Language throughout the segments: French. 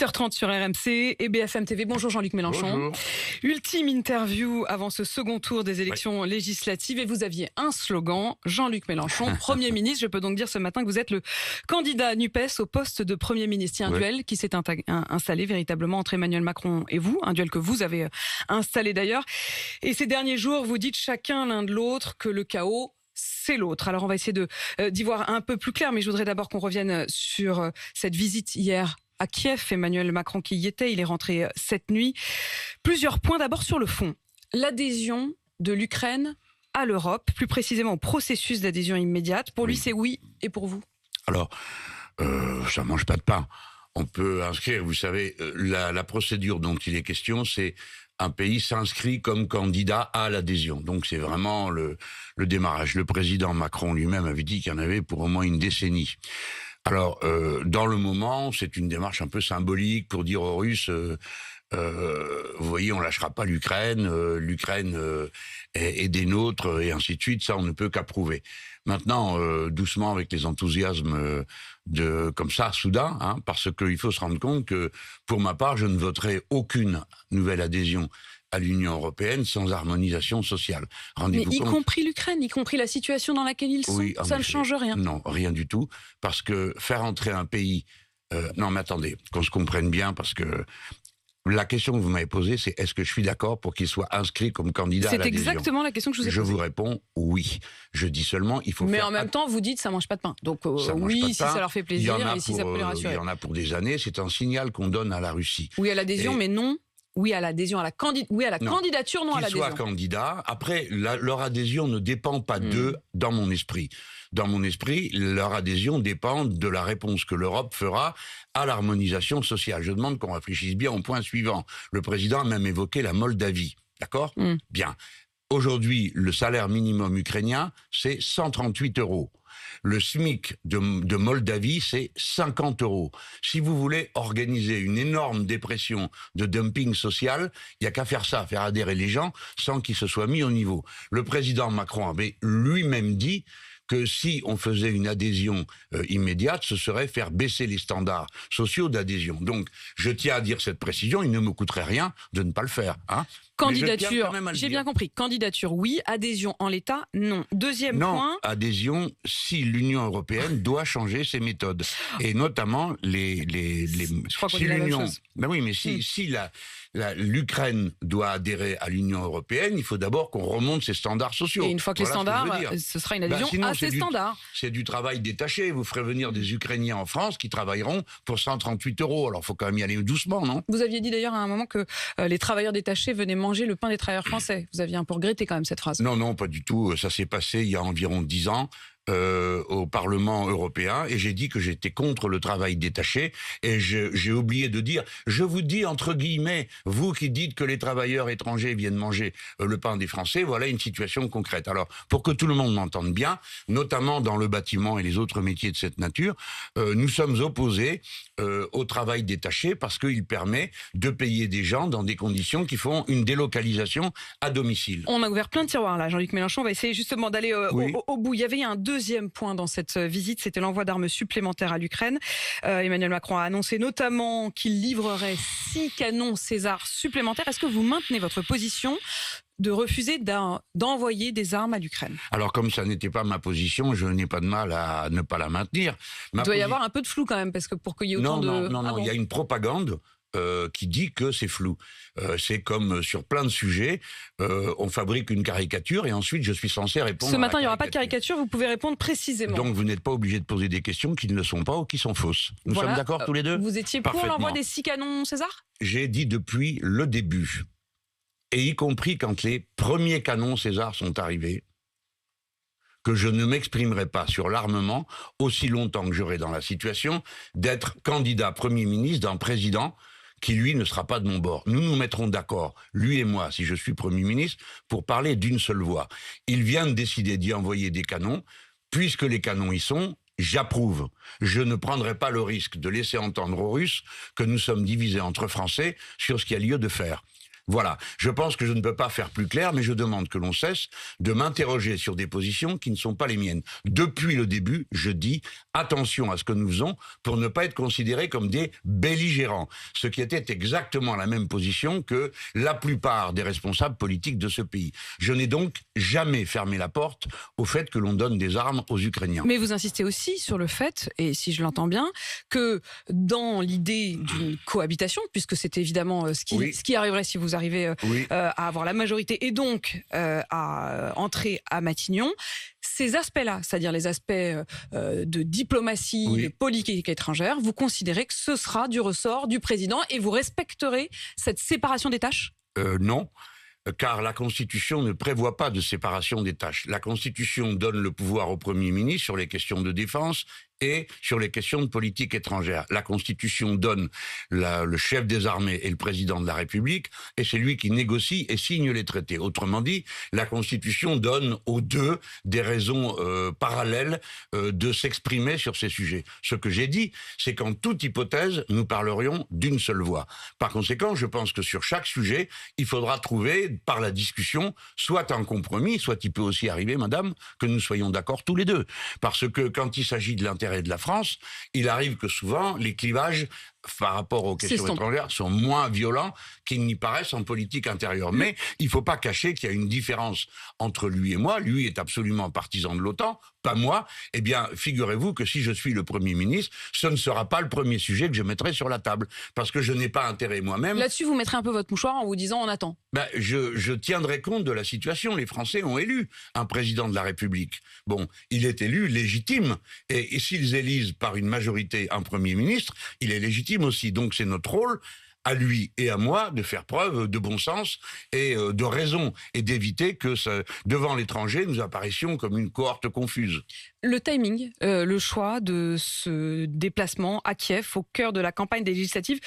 8h30 sur RMC et BFM TV. Bonjour Jean-Luc Mélenchon. Bonjour. Ultime interview avant ce second tour des élections législatives et vous aviez un slogan, Jean-Luc Mélenchon, Premier ministre. Je peux donc dire ce matin que vous êtes le candidat NUPES au poste de Premier ministre. Il y a un duel qui s'est installé véritablement entre Emmanuel Macron et vous, un duel que vous avez installé d'ailleurs. Et ces derniers jours, vous dites chacun l'un de l'autre que le chaos, c'est l'autre. Alors on va essayer d'y voir un peu plus clair, mais je voudrais d'abord qu'on revienne sur cette visite hier à Kiev. Emmanuel Macron qui y était, il est rentré cette nuit. Plusieurs points d'abord sur le fond. L'adhésion de l'Ukraine à l'Europe, plus précisément au processus d'adhésion immédiate. Pour lui, c'est oui, et pour vous? Alors, ça mange pas de pain. On peut inscrire, vous savez, la procédure dont il est question, c'est un pays s'inscrit comme candidat à l'adhésion. Donc c'est vraiment le démarrage. Le président Macron lui-même avait dit qu'il y en avait pour au moins une décennie. Alors, dans le moment, c'est une démarche un peu symbolique pour dire aux Russes, vous voyez, on lâchera pas l'Ukraine, l'Ukraine est des nôtres, et ainsi de suite, ça on ne peut qu'approuver. Maintenant, doucement avec les enthousiasmes comme ça, soudain, parce qu'il faut se rendre compte que, pour ma part, je ne voterai aucune nouvelle adhésion à l'Union européenne sans harmonisation sociale. Mais y compris l'Ukraine, y compris la situation dans laquelle ils sont, oui, ça ne change rien. Non, rien du tout, parce que faire entrer un pays... non, mais attendez, qu'on se comprenne bien, parce que la question que vous m'avez posée, c'est est-ce que je suis d'accord pour qu'il soit inscrit comme candidat à l'adhésion ? C'est exactement la question que je vous ai posée. Je vous réponds oui. Je dis seulement, il faut Mais faire... en même temps, vous dites ça mange pas de pain. Donc oui, si ça leur fait plaisir et si ça peut les rassurer. Il y en a pour des années, c'est un signal qu'on donne à la Russie. Oui à l'adhésion, mais non. Oui à l'adhésion, oui à la candidature, non à l'adhésion. Qu'ils soient candidats. Après, leur adhésion ne dépend pas d'eux dans mon esprit. Dans mon esprit, leur adhésion dépend de la réponse que l'Europe fera à l'harmonisation sociale. Je demande qu'on réfléchisse bien au point suivant. Le président a même évoqué la Moldavie. D'accord ? Bien. Aujourd'hui, le salaire minimum ukrainien, c'est 138 €. Le SMIC de Moldavie, c'est 50 €. Si vous voulez organiser une énorme dépression de dumping social, il n'y a qu'à faire ça, faire adhérer les gens sans qu'ils se soient mis au niveau. Le président Macron avait lui-même dit que si on faisait une adhésion immédiate, ce serait faire baisser les standards sociaux d'adhésion. Donc, je tiens à dire cette précision, il ne me coûterait rien de ne pas le faire. Candidature, j'ai bien compris. Candidature, oui. Adhésion en l'état, non. Deuxième point. Adhésion si l'Union européenne doit changer ses méthodes. Et notamment Je crois qu'on dit la même chose. Ben oui, mais si l'Ukraine doit adhérer à l'Union européenne, il faut d'abord qu'on remonte ses standards sociaux. Et une fois que les standards, ce sera une adhésion à ces standards. C'est du travail détaché. Vous ferez venir des Ukrainiens en France qui travailleront pour 138 €. Alors, il faut quand même y aller doucement, non ? Vous aviez dit d'ailleurs à un moment que les travailleurs détachés venaient manger le pain des travailleurs français. Vous aviez un peu regretté quand même cette phrase. Non, pas du tout. Ça s'est passé il y a environ 10 ans. Au Parlement européen, et j'ai dit que j'étais contre le travail détaché, et j'ai oublié de dire, je vous dis entre guillemets, vous qui dites que les travailleurs étrangers viennent manger le pain des Français, voilà une situation concrète. Alors, pour que tout le monde m'entende bien, notamment dans le bâtiment et les autres métiers de cette nature, nous sommes opposés au travail détaché parce qu'il permet de payer des gens dans des conditions qui font une délocalisation à domicile. On a ouvert plein de tiroirs là, Jean-Luc Mélenchon. On va essayer justement d'aller au bout. Il y avait un deuxième point dans cette visite, c'était l'envoi d'armes supplémentaires à l'Ukraine. Emmanuel Macron a annoncé notamment qu'il livrerait 6 canons César supplémentaires. Est-ce que vous maintenez votre position de refuser d'envoyer des armes à l'Ukraine? Alors, comme ça n'était pas ma position, je n'ai pas de mal à ne pas la maintenir. Il doit y avoir un peu de flou quand même, parce que pour qu'il y ait autant de... Non, il y a une propagande qui dit que c'est flou. C'est comme sur plein de sujets, on fabrique une caricature et ensuite je suis censé répondre. Ce matin, il n'y aura pas de caricature, vous pouvez répondre précisément. Donc vous n'êtes pas obligé de poser des questions qui ne le sont pas ou qui sont fausses. Nous sommes d'accord tous les deux ? Vous étiez pour l'envoi des 6 canons César ? J'ai dit depuis le début, et y compris quand les premiers canons César sont arrivés, que je ne m'exprimerai pas sur l'armement aussi longtemps que j'aurai dans la situation d'être candidat Premier ministre d'un président qui, lui, ne sera pas de mon bord. Nous nous mettrons d'accord, lui et moi, si je suis Premier ministre, pour parler d'une seule voix. Il vient de décider d'y envoyer des canons. Puisque les canons y sont, j'approuve. Je ne prendrai pas le risque de laisser entendre aux Russes que nous sommes divisés entre Français sur ce qu'il y a lieu de faire. Voilà, je pense que je ne peux pas faire plus clair, mais je demande que l'on cesse de m'interroger sur des positions qui ne sont pas les miennes. Depuis le début, je dis attention à ce que nous faisons pour ne pas être considérés comme des belligérants, ce qui était exactement la même position que la plupart des responsables politiques de ce pays. Je n'ai donc jamais fermé la porte au fait que l'on donne des armes aux Ukrainiens. Mais vous insistez aussi sur le fait, et si je l'entends bien, que dans l'idée d'une cohabitation, puisque c'est évidemment ce qui arriverait si vous arrivez à avoir la majorité et donc à entrer à Matignon, ces aspects-là, c'est-à-dire les aspects de diplomatie, de politique étrangère, vous considérez que ce sera du ressort du président et vous respecterez cette séparation des tâches ? Non. Car la Constitution ne prévoit pas de séparation des tâches. La Constitution donne le pouvoir au Premier ministre sur les questions de défense et sur les questions de politique étrangère. La Constitution donne le chef des armées et le président de la République, et c'est lui qui négocie et signe les traités. Autrement dit, la Constitution donne aux deux des raisons parallèles de s'exprimer sur ces sujets. Ce que j'ai dit, c'est qu'en toute hypothèse, nous parlerions d'une seule voix. Par conséquent, je pense que sur chaque sujet, il faudra trouver, par la discussion, soit un compromis, soit il peut aussi arriver, madame, que nous soyons d'accord tous les deux. Parce que quand il s'agit de l'intérêt de la France, il arrive que souvent les clivages par rapport aux questions étrangères sont moins violents qu'ils n'y paraissent en politique intérieure. Mais il ne faut pas cacher qu'il y a une différence entre lui et moi. Lui est absolument partisan de l'OTAN, pas moi. Eh bien, figurez-vous que si je suis le Premier ministre, ce ne sera pas le premier sujet que je mettrai sur la table. Parce que je n'ai pas intérêt moi-même. Là-dessus, vous mettrez un peu votre mouchoir en vous disant on attend. Je tiendrai compte de la situation. Les Français ont élu un président de la République. Bon, il est élu légitime. Et s'ils élisent par une majorité un Premier ministre, il est légitime aussi. Donc c'est notre rôle, à lui et à moi, de faire preuve de bon sens et de raison, et d'éviter que devant l'étranger, nous apparaissions comme une cohorte confuse. Le timing, le choix de ce déplacement à Kiev, au cœur de la campagne des législatives,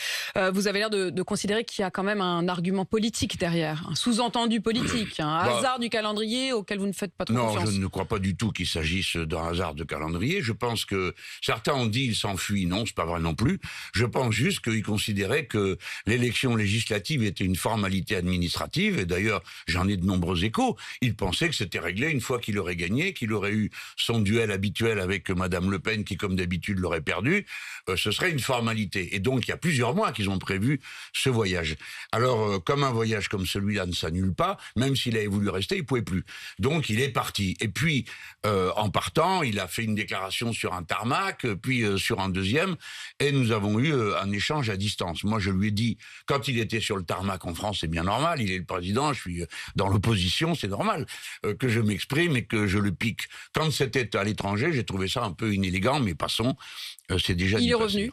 vous avez l'air de considérer qu'il y a quand même un argument politique derrière, un sous-entendu politique, un hasard du calendrier auquel vous ne faites pas trop confiance. Non, je ne crois pas du tout qu'il s'agisse d'un hasard de calendrier. Je pense que certains ont dit il s'enfuit. Non, c'est pas vrai non plus. Je pense juste qu'ils considéraient que l'élection législative était une formalité administrative, et d'ailleurs, j'en ai de nombreux échos. Ils pensaient que c'était réglé une fois qu'il aurait gagné, qu'il aurait eu son duel habituel avec Madame Le Pen, qui, comme d'habitude, l'aurait perdu. Ce serait une formalité. Et donc, il y a plusieurs mois qu'ils ont prévu ce voyage. Alors, comme un voyage comme celui-là ne s'annule pas, même s'il avait voulu rester, il ne pouvait plus. Donc, il est parti. Et puis, en partant, il a fait une déclaration sur un tarmac, puis sur un deuxième, et nous avons eu un échange à distance. Moi, je lui ai dit, quand il était sur le tarmac en France, c'est bien normal, il est le président, je suis dans l'opposition, c'est normal que je m'exprime et que je le pique. Quand c'était à l'étranger, j'ai trouvé ça un peu inélégant, mais passons, c'est déjà dit. Il est revenu.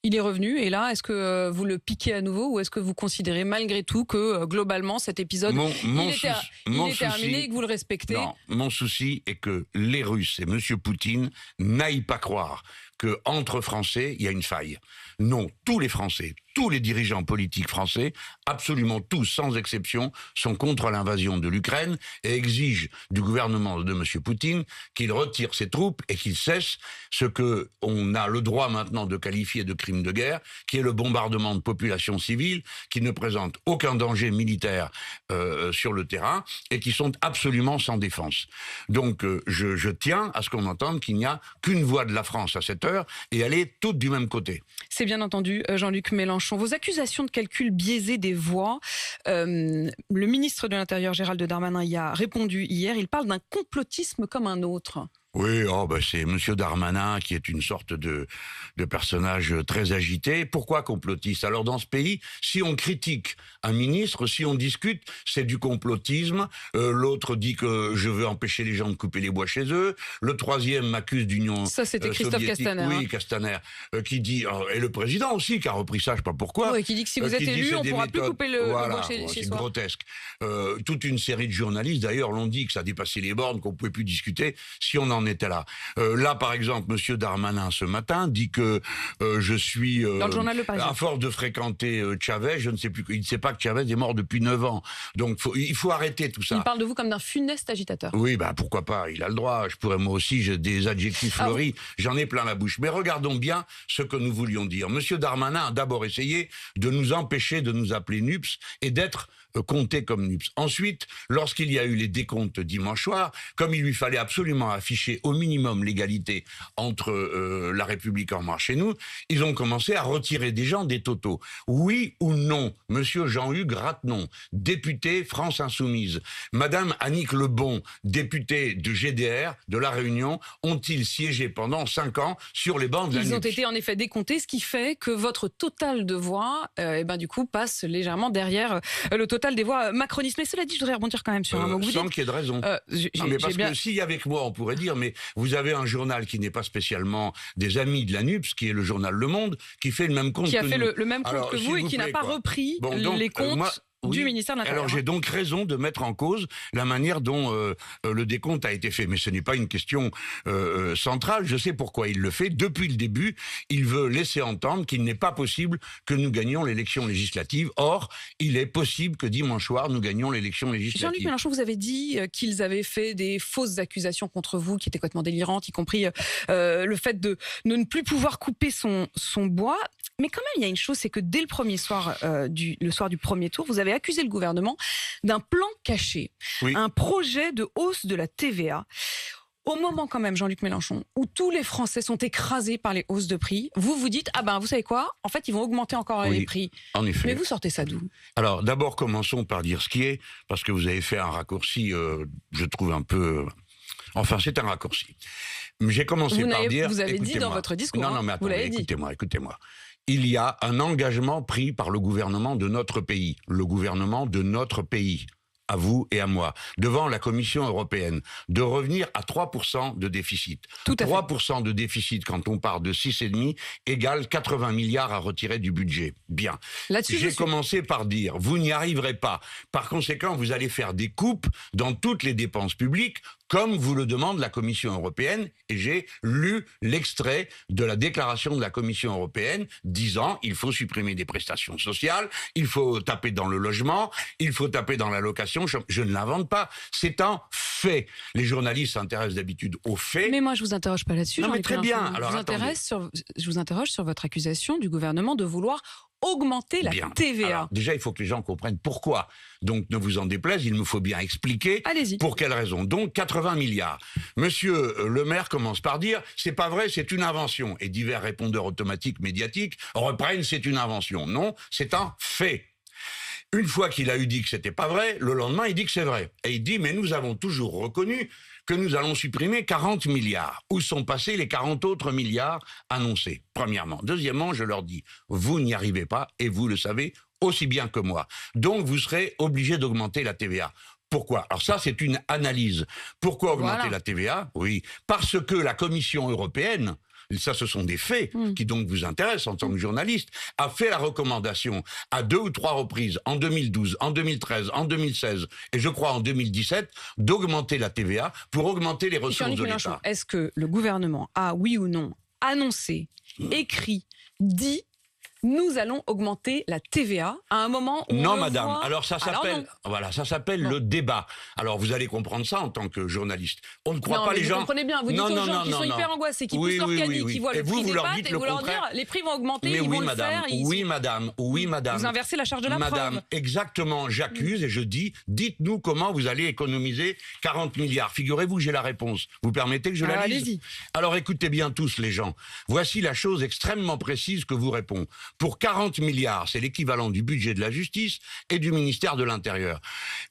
Il est revenu, et là, est-ce que vous le piquez à nouveau, ou est-ce que vous considérez malgré tout que, globalement, cet épisode, il est terminé et que vous le respectez? Non, mon souci est que les Russes et M. Poutine n'aillent pas croire qu'entre Français, il y a une faille. Non, tous les Français, tous les dirigeants politiques français, absolument tous, sans exception, sont contre l'invasion de l'Ukraine et exigent du gouvernement de M. Poutine qu'il retire ses troupes et qu'il cesse ce qu'on a le droit maintenant de qualifier de crime de guerre, qui est le bombardement de populations civiles qui ne présentent aucun danger militaire sur le terrain et qui sont absolument sans défense. Donc je tiens à ce qu'on entende qu'il n'y a qu'une voix de la France à cette heure, et elle est toute du même côté. C'est bien entendu, Jean-Luc Mélenchon. Vos accusations de calcul biaisé des voix, le ministre de l'Intérieur, Gérald Darmanin, y a répondu hier. Il parle d'un complotisme comme un autre. Oui, c'est M. Darmanin qui est une sorte de personnage très agité. Pourquoi complotiste? Alors dans ce pays, si on critique un ministre, si on discute, c'est du complotisme. L'autre dit que je veux empêcher les gens de couper les bois chez eux. Le troisième m'accuse d'union soviétique. Ça, c'était Christophe Castaner. Oui, Castaner, qui dit, et le président aussi, qui a repris ça, je ne sais pas pourquoi. Oui, qui dit que si vous êtes élu, on ne pourra plus couper le bois chez soi. C'est grotesque. Toute une série de journalistes, d'ailleurs, l'ont dit que ça dépassait les bornes, qu'on ne pouvait plus discuter. Si on en en était là. Là, par exemple, Monsieur Darmanin, ce matin, dit que je suis... Dans le journal Le Parisien. À force de fréquenter Chavez, je ne sais plus... Il ne sait pas que Chavez est mort depuis 9 ans. Donc, il faut arrêter tout ça. Il parle de vous comme d'un funeste agitateur. Oui, pourquoi pas, il a le droit. Je pourrais, moi aussi, j'ai des adjectifs fleuris, j'en ai plein la bouche. Mais regardons bien ce que nous voulions dire. Monsieur Darmanin a d'abord essayé de nous empêcher de nous appeler NUPS et d'être compté comme NUPS. Ensuite, lorsqu'il y a eu les décomptes dimanche soir, comme il lui fallait absolument afficher au minimum l'égalité entre La République En Marche et nous, ils ont commencé à retirer des gens des totaux. Oui ou non, Monsieur Jean-Hugues Ratenon, député France Insoumise, Madame Annick Lebon, députée de GDR, de La Réunion, ont-ils siégé pendant 5 ans sur les bancs de la NUPS ? Ils ont été en effet décomptés, ce qui fait que votre total de voix, du coup, passe légèrement derrière le total des voix macronistes. Mais cela dit, je voudrais rebondir quand même sur un mot que vous dites. Sans qu'il y ait de raison. Mais parce que s'il y avait que moi, on pourrait dire, mais vous avez un journal qui n'est pas spécialement des amis de la NUPS, qui est le journal Le Monde, qui fait le même compte que nous. Qui a fait le même compte que vous et qui n'a pas repris les comptes du ministère de l'Intérieur. Alors j'ai donc raison de mettre en cause la manière dont le décompte a été fait. Mais ce n'est pas une question centrale. Je sais pourquoi il le fait. Depuis le début, il veut laisser entendre qu'il n'est pas possible que nous gagnions l'élection législative. Or, il est possible que dimanche soir, nous gagnions l'élection législative. Jean-Luc Mélenchon, vous avez dit qu'ils avaient fait des fausses accusations contre vous qui étaient complètement délirantes, y compris le fait de ne plus pouvoir couper son bois. Mais quand même, il y a une chose, c'est que dès le premier soir, le soir du premier tour, vous avez accusé le gouvernement d'un plan caché, un projet de hausse de la TVA. Au moment quand même, Jean-Luc Mélenchon, où tous les Français sont écrasés par les hausses de prix, vous dites, vous savez quoi ? En fait, ils vont augmenter encore les prix. En effet. Mais vous sortez ça d'où ? Alors, d'abord, commençons par dire ce qui est, parce que vous avez fait un raccourci, je trouve un peu... Enfin, c'est un raccourci. J'ai commencé par dire... Vous avez dit dans votre discours, non, mais attendez, écoutez-moi. Il y a un engagement pris par le gouvernement de notre pays, à vous et à moi, devant la Commission européenne, de revenir à 3% de déficit. Tout à 3% de déficit, quand on part de 6,5, égale 80 milliards à retirer du budget. Bien. J'ai commencé par dire, vous n'y arriverez pas. Par conséquent, vous allez faire des coupes dans toutes les dépenses publiques, comme vous le demande la Commission européenne, et j'ai lu l'extrait de la déclaration de la Commission européenne disant il faut supprimer des prestations sociales, il faut taper dans le logement, il faut taper dans l'allocation. Je ne l'invente pas, c'est un fait. Les journalistes s'intéressent d'habitude aux faits. Mais moi, je vous interroge pas là-dessus. Non, mais très bien. Alors, je vous interroge sur votre accusation du gouvernement de vouloir augmenter la TVA. Alors, déjà, il faut que les gens comprennent pourquoi. Donc, ne vous en déplaise, il me faut bien expliquer pour quelle raison. Donc, 80 milliards. Monsieur le maire commence par dire, c'est pas vrai, c'est une invention. Et divers répondeurs automatiques médiatiques reprennent, c'est une invention. Non, c'est un fait. Une fois qu'il a dit que c'était pas vrai, le lendemain, il dit que c'est vrai. Et il dit, mais nous avons toujours reconnu que nous allons supprimer 40 milliards. Où sont passés les 40 autres milliards annoncés, premièrement. Deuxièmement, je leur dis, vous n'y arrivez pas, et vous le savez aussi bien que moi. Donc, vous serez obligés d'augmenter la TVA. Pourquoi ? Alors ça, c'est une analyse. Pourquoi augmenter la TVA ? Oui, parce que la Commission européenne, ça ce sont des faits qui donc vous intéressent en tant que journaliste, a fait la recommandation à 2 ou 3 reprises, en 2012, en 2013, en 2016 et je crois en 2017, d'augmenter la TVA pour augmenter les ressources de l'État. Est-ce que le gouvernement a, oui ou non, annoncé, écrit, dit nous allons augmenter la TVA à un moment où non, madame. Alors ça s'appelle, ça s'appelle le débat. Alors vous allez comprendre ça en tant que journaliste. On ne croit pas les gens. Vous comprenez bien. Vous dites aux gens qui sont hyper angoissés, qui poussent leur caddie, qui voient le prix des pâtes, et vous leur dire les prix vont augmenter, ils vont le faire. Oui, madame. Vous inversez la charge de la preuve. Madame, exactement. J'accuse et je dis, dites-nous comment vous allez économiser 40 milliards. Figurez-vous, j'ai la réponse. Vous permettez que je la lise ? Allez-y. Alors écoutez bien tous les gens. Voici la chose extrêmement précise que vous réponds. Pour 40 milliards, c'est l'équivalent du budget de la justice et du ministère de l'Intérieur.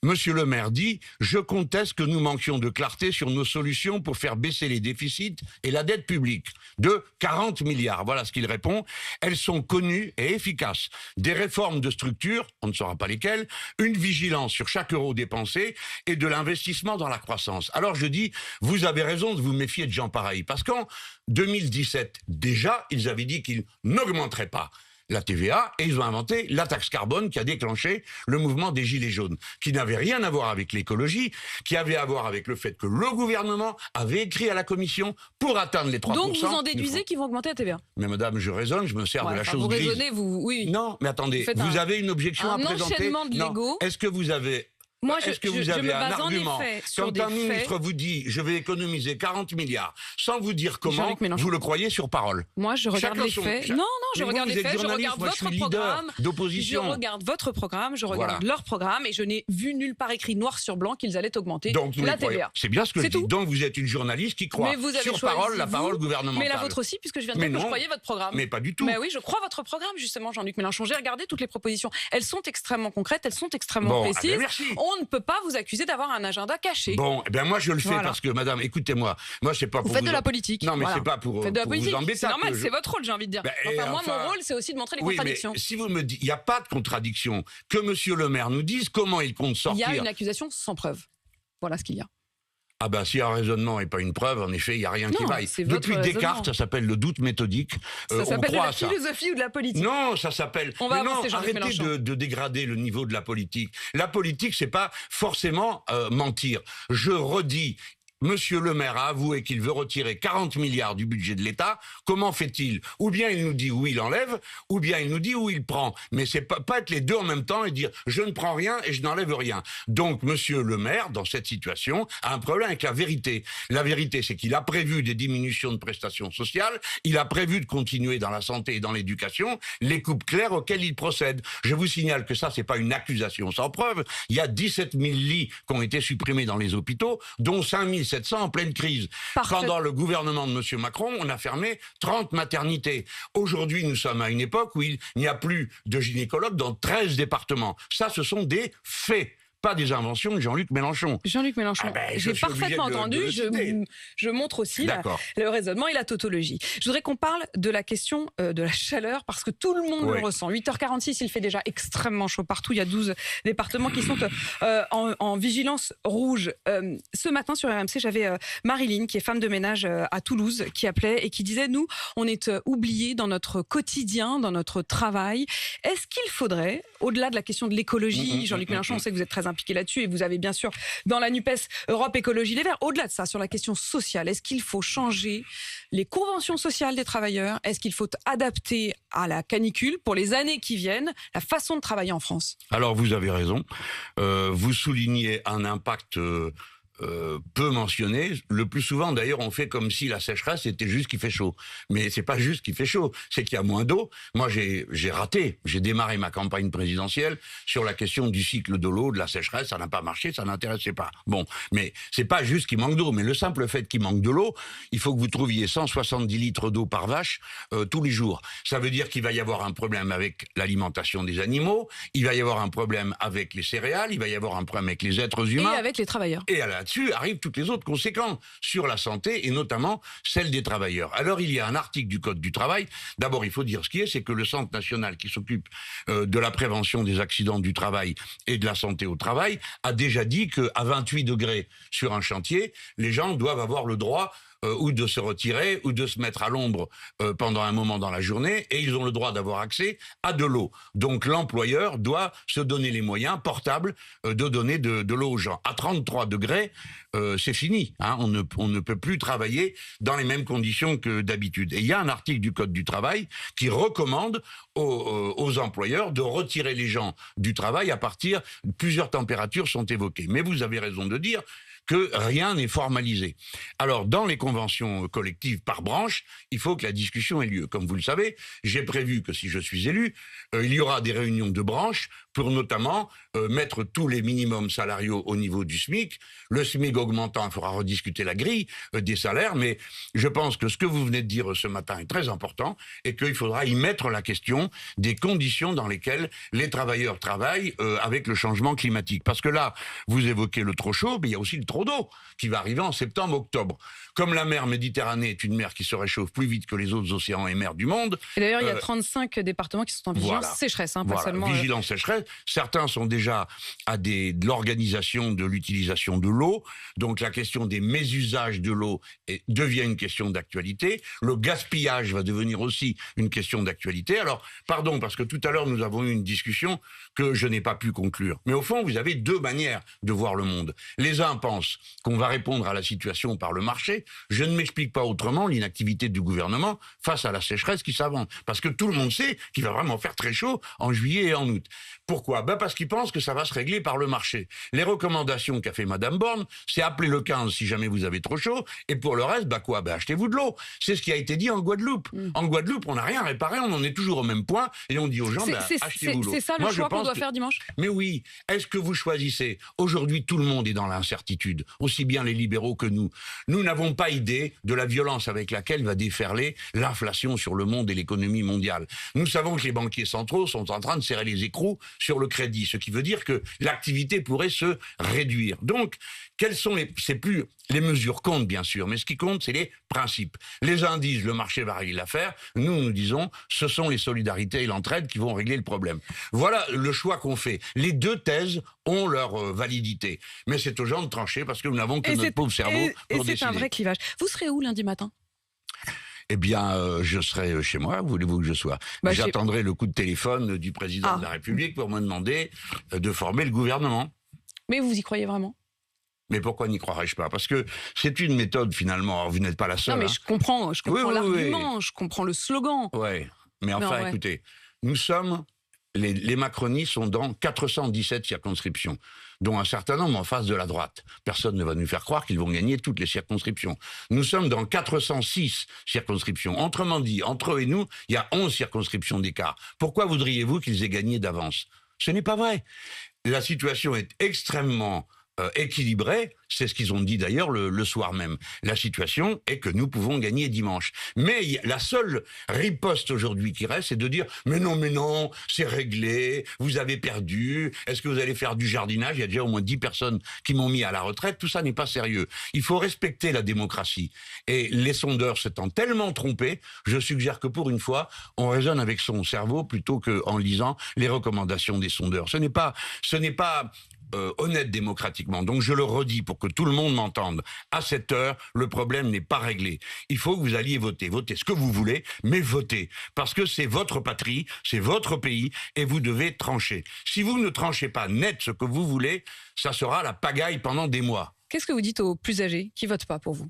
Monsieur le maire dit, je conteste que nous manquions de clarté sur nos solutions pour faire baisser les déficits et la dette publique. De 40 milliards, voilà ce qu'il répond. Elles sont connues et efficaces. Des réformes de structure, on ne saura pas lesquelles, une vigilance sur chaque euro dépensé et de l'investissement dans la croissance. Alors je dis, vous avez raison de vous méfier de gens pareils, parce qu'en 2017, déjà, ils avaient dit qu'ils n'augmenteraient pas la TVA, et ils ont inventé la taxe carbone qui a déclenché le mouvement des Gilets jaunes, qui n'avait rien à voir avec l'écologie, qui avait à voir avec le fait que le gouvernement avait écrit à la Commission pour atteindre les 3%. Donc vous en déduisez qu'ils vont augmenter la TVA. Mais madame, je raisonne, je me sers de la chose grise. Vous raisonnez, oui. Non, mais attendez, vous avez une objection à présenter? Un enchaînement de Lego. Est-ce que vous avez... Moi, est-ce que vous avez un argument quand un ministre vous dit je vais économiser 40 milliards sans vous dire comment, vous le croyez sur parole? Moi, je regarde les faits. Non, je regarde les faits, je regarde votre programme. D'opposition. Je regarde votre programme, je regarde leur programme et je n'ai vu nulle part écrit noir sur blanc qu'ils allaient augmenter la TVA. C'est bien ce que je dis. Donc vous êtes une journaliste qui croit sur parole la parole gouvernementale. Mais la vôtre aussi, puisque je viens de dire que je croyais votre programme. Mais pas du tout. Mais oui, je crois votre programme, justement, Jean-Luc Mélenchon. J'ai regardé toutes les propositions. Elles sont extrêmement concrètes, elles sont extrêmement précises. On ne peut pas vous accuser d'avoir un agenda caché. Bon, eh bien moi je le fais parce que, madame, écoutez-moi, moi c'est pas pour vous faites de la politique. Non, mais c'est pas pour vous embêter. C'est normal, c'est votre rôle, j'ai envie de dire. Moi, mon rôle, c'est aussi de montrer les contradictions. Mais si vous me dites, il n'y a pas de contradiction, que Monsieur le maire nous dise comment il compte sortir. Il y a une accusation sans preuve. Voilà ce qu'il y a. Ah ben, s'il y a un raisonnement et pas une preuve, en effet, il n'y a rien qui vaille. Depuis Descartes, ça s'appelle le doute méthodique. Ça s'appelle de la philosophie ou de la politique? Non, ça s'appelle... Arrêtez de dégrader le niveau de la politique. La politique, c'est pas forcément mentir. Je redis... Monsieur le maire a avoué qu'il veut retirer 40 milliards du budget de l'État. Comment fait-il? Ou bien il nous dit où il enlève, ou bien il nous dit où il prend. Mais c'est pas être les deux en même temps et dire je ne prends rien et je n'enlève rien. Donc monsieur le maire, dans cette situation, a un problème avec la vérité. La vérité, c'est qu'il a prévu des diminutions de prestations sociales, il a prévu de continuer dans la santé et dans l'éducation les coupes claires auxquelles il procède. Je vous signale que ça, c'est pas une accusation sans preuve. Il y a 17 000 lits qui ont été supprimés dans les hôpitaux, dont 5 700 en pleine crise. Pendant le gouvernement de M. Macron, on a fermé 30 maternités. Aujourd'hui, nous sommes à une époque où il n'y a plus de gynécologues dans 13 départements. Ça, ce sont des faits. Pas des inventions de Jean-Luc Mélenchon. Jean-Luc Mélenchon, j'ai parfaitement entendu, je montre aussi le raisonnement et la tautologie. Je voudrais qu'on parle de la question de la chaleur, parce que tout le monde le ressent. 8h46, il fait déjà extrêmement chaud partout. Il y a 12 départements qui sont en vigilance rouge. Ce matin sur RMC, j'avais Marilyn, qui est femme de ménage à Toulouse, qui appelait et qui disait, nous, on est oubliés dans notre quotidien, dans notre travail. Est-ce qu'il faudrait, au-delà de la question de l'écologie, Jean-Luc Mélenchon, on sait que vous êtes très impliqué là-dessus et vous avez bien sûr dans la NUPES Europe Écologie Les Verts, au-delà de ça, sur la question sociale, est-ce qu'il faut changer les conventions sociales des travailleurs? Est-ce qu'il faut adapter à la canicule pour les années qui viennent la façon de travailler en France? Alors vous avez raison, vous soulignez un impact peu mentionné. Le plus souvent, d'ailleurs, on fait comme si la sécheresse était juste qu'il fait chaud. Mais c'est pas juste qu'il fait chaud, c'est qu'il y a moins d'eau. Moi, j'ai démarré ma campagne présidentielle sur la question du cycle de l'eau, de la sécheresse. Ça n'a pas marché, ça n'intéressait pas. Bon, mais c'est pas juste qu'il manque d'eau. Mais le simple fait qu'il manque de l'eau, il faut que vous trouviez 170 litres d'eau par vache tous les jours. Ça veut dire qu'il va y avoir un problème avec l'alimentation des animaux, il va y avoir un problème avec les céréales, il va y avoir un problème avec les êtres humains. Et avec les travailleurs. Et là-dessus arrivent toutes les autres conséquences sur la santé et notamment celle des travailleurs. Alors il y a un article du Code du travail. D'abord, il faut dire ce qui est, c'est que le Centre national qui s'occupe de la prévention des accidents du travail et de la santé au travail a déjà dit qu'à 28 degrés sur un chantier, les gens doivent avoir le droit ou de se retirer, ou de se mettre à l'ombre pendant un moment dans la journée, et ils ont le droit d'avoir accès à de l'eau. Donc l'employeur doit se donner les moyens portables de donner de l'eau aux gens. À 33 degrés, c'est fini. Hein, on ne peut plus travailler dans les mêmes conditions que d'habitude. Et il y a un article du Code du travail qui recommande aux employeurs de retirer les gens du travail à partir de plusieurs températures sont évoquées. Mais vous avez raison de dire que rien n'est formalisé. Alors, dans les conventions collectives par branche, il faut que la discussion ait lieu. Comme vous le savez, j'ai prévu que si je suis élu, il y aura des réunions de branche pour notamment mettre tous les minimums salariaux au niveau du SMIC. Le SMIC augmentant, il faudra rediscuter la grille des salaires, mais je pense que ce que vous venez de dire ce matin est très important et qu'il faudra y mettre la question des conditions dans lesquelles les travailleurs travaillent avec le changement climatique. Parce que là, vous évoquez le trop chaud, mais il y a aussi le trop trop d'eau qui va arriver en septembre-octobre. Comme la mer Méditerranée est une mer qui se réchauffe plus vite que les autres océans et mers du monde. Et d'ailleurs, il y a 35 départements qui sont en vigilance sécheresse, pas seulement... Vigilance sécheresse. Certains sont déjà à de l'organisation de l'utilisation de l'eau. Donc la question des mésusages de l'eau devient une question d'actualité. Le gaspillage va devenir aussi une question d'actualité. Alors, pardon, parce que tout à l'heure, nous avons eu une discussion que je n'ai pas pu conclure. Mais au fond, vous avez deux manières de voir le monde. Les uns pensent qu'on va répondre à la situation par le marché. Je ne m'explique pas autrement l'inactivité du gouvernement face à la sécheresse qui s'avance. Parce que tout le monde sait qu'il va vraiment faire très chaud en juillet et en août. Pourquoi ? Parce qu'ils pensent que ça va se régler par le marché. Les recommandations qu'a fait Madame Borne, c'est appeler le 15 si jamais vous avez trop chaud. Et pour le reste, achetez-vous de l'eau. C'est ce qui a été dit en Guadeloupe. En Guadeloupe, on n'a rien réparé, on en est toujours au même point. Et on dit aux gens, achetez-vous l'eau. C'est ça le choix qu'on doit faire dimanche ? Mais oui, est-ce que vous choisissez ? Aujourd'hui, tout le monde est dans l'incertitude, aussi bien les libéraux que nous. Nous n'avons pas idée de la violence avec laquelle va déferler l'inflation sur le monde et l'économie mondiale. Nous savons que les banquiers centraux sont en train de serrer les écrous sur le crédit, ce qui veut dire que l'activité pourrait se réduire. Donc, c'est plus les mesures comptent bien sûr, mais ce qui compte, c'est les principes. Les uns disent le marché va régler l'affaire, nous disons ce sont les solidarités et l'entraide qui vont régler le problème. Voilà le choix qu'on fait. Les deux thèses ont leur validité, mais c'est aux gens de trancher parce que nous n'avons que notre pauvre cerveau pour décider. Et c'est un vrai clivage. Vous serez où lundi matin ? Eh bien, je serai chez moi. Voulez-vous que je sois ? J'attendrai le coup de téléphone du président de la République pour me demander de former le gouvernement. Mais vous y croyez vraiment ? Mais pourquoi n'y croirais-je pas ? Parce que c'est une méthode finalement. Alors, vous n'êtes pas la seule. Non, mais je comprends l'argument, je comprends le slogan. Oui, mais enfin, écoutez, nous sommes... Les macronistes sont dans 417 circonscriptions, dont un certain nombre en face de la droite. Personne ne va nous faire croire qu'ils vont gagner toutes les circonscriptions. Nous sommes dans 406 circonscriptions. Autrement dit, entre eux et nous, il y a 11 circonscriptions d'écart. Pourquoi voudriez-vous qu'ils aient gagné d'avance ? Ce n'est pas vrai. La situation est extrêmement équilibré, c'est ce qu'ils ont dit d'ailleurs le soir même. La situation est que nous pouvons gagner dimanche. Mais la seule riposte aujourd'hui qui reste, c'est de dire « mais non, c'est réglé, vous avez perdu, est-ce que vous allez faire du jardinage ?» Il y a déjà au moins 10 personnes qui m'ont mis à la retraite, tout ça n'est pas sérieux. Il faut respecter la démocratie. Et les sondeurs s'étant tellement trompés, je suggère que pour une fois, on raisonne avec son cerveau plutôt qu'en lisant les recommandations des sondeurs. Ce n'est pas honnête démocratiquement. Donc je le redis pour que tout le monde m'entende. À cette heure, le problème n'est pas réglé. Il faut que vous alliez voter. Votez ce que vous voulez, mais votez. Parce que c'est votre patrie, c'est votre pays, et vous devez trancher. Si vous ne tranchez pas net ce que vous voulez, ça sera la pagaille pendant des mois. Qu'est-ce que vous dites aux plus âgés qui votent pas pour vous ?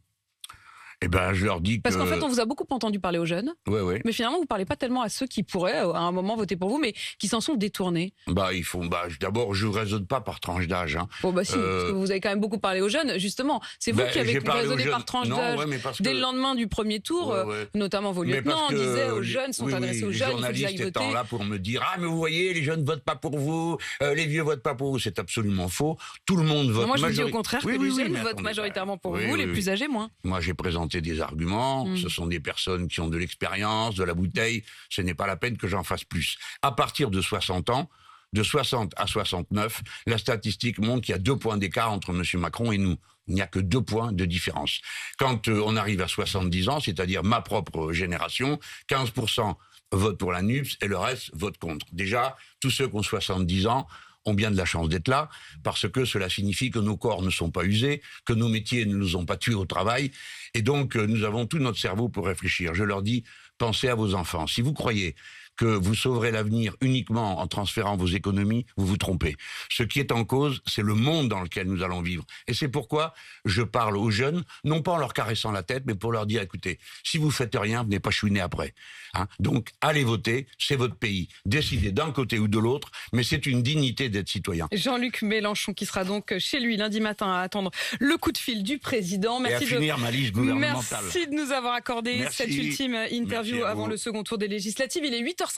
Eh ben, je leur dis que... Parce qu'en fait, on vous a beaucoup entendu parler aux jeunes. Oui. Mais finalement, vous ne parlez pas tellement à ceux qui pourraient, à un moment, voter pour vous, mais qui s'en sont détournés. D'abord, je ne raisonne pas par tranche d'âge. Hein. Si, parce que vous avez quand même beaucoup parlé aux jeunes, justement. C'est vous qui avez raisonné par tranche d'âge. Dès le lendemain du premier tour, notamment vos lieutenants disaient aux jeunes, sont adressés aux jeunes, il faut qu'ils aillent voter. Les journalistes étant là pour me dire « Ah, mais vous voyez, les jeunes ne votent pas pour vous, les vieux ne votent pas pour vous ». C'est absolument faux. Tout le monde vote. Moi, je vous dis au contraire que les jeunes votent majoritairement pour vous, les plus âgés, moins. Moi, j'ai présenté des arguments. Ce sont des personnes qui ont de l'expérience, de la bouteille. Ce n'est pas la peine que j'en fasse plus. À partir de 60 ans, de 60 à 69, la statistique montre qu'il y a 2 points d'écart entre M. Macron et nous. Il n'y a que 2 points de différence. Quand on arrive à 70 ans, c'est-à-dire ma propre génération, 15% votent pour la NUPES et le reste votent contre. Déjà, tous ceux qui ont 70 ans ont bien de la chance d'être là, parce que cela signifie que nos corps ne sont pas usés, que nos métiers ne nous ont pas tués au travail, et donc nous avons tout notre cerveau pour réfléchir. Je leur dis, pensez à vos enfants. Si vous croyez que vous sauverez l'avenir uniquement en transférant vos économies, vous vous trompez. Ce qui est en cause, c'est le monde dans lequel nous allons vivre. Et c'est pourquoi je parle aux jeunes, non pas en leur caressant la tête, mais pour leur dire, écoutez, si vous faites rien, vous n'êtes pas chouiné après. Hein, donc, allez voter, c'est votre pays. Décidez d'un côté ou de l'autre, mais c'est une dignité d'être citoyen. Jean-Luc Mélenchon, qui sera donc chez lui lundi matin à attendre le coup de fil du président. Merci et à finir ma liste gouvernementale. Merci de nous avoir accordé cette ultime interview avant le second tour des législatives. Il est 8h53.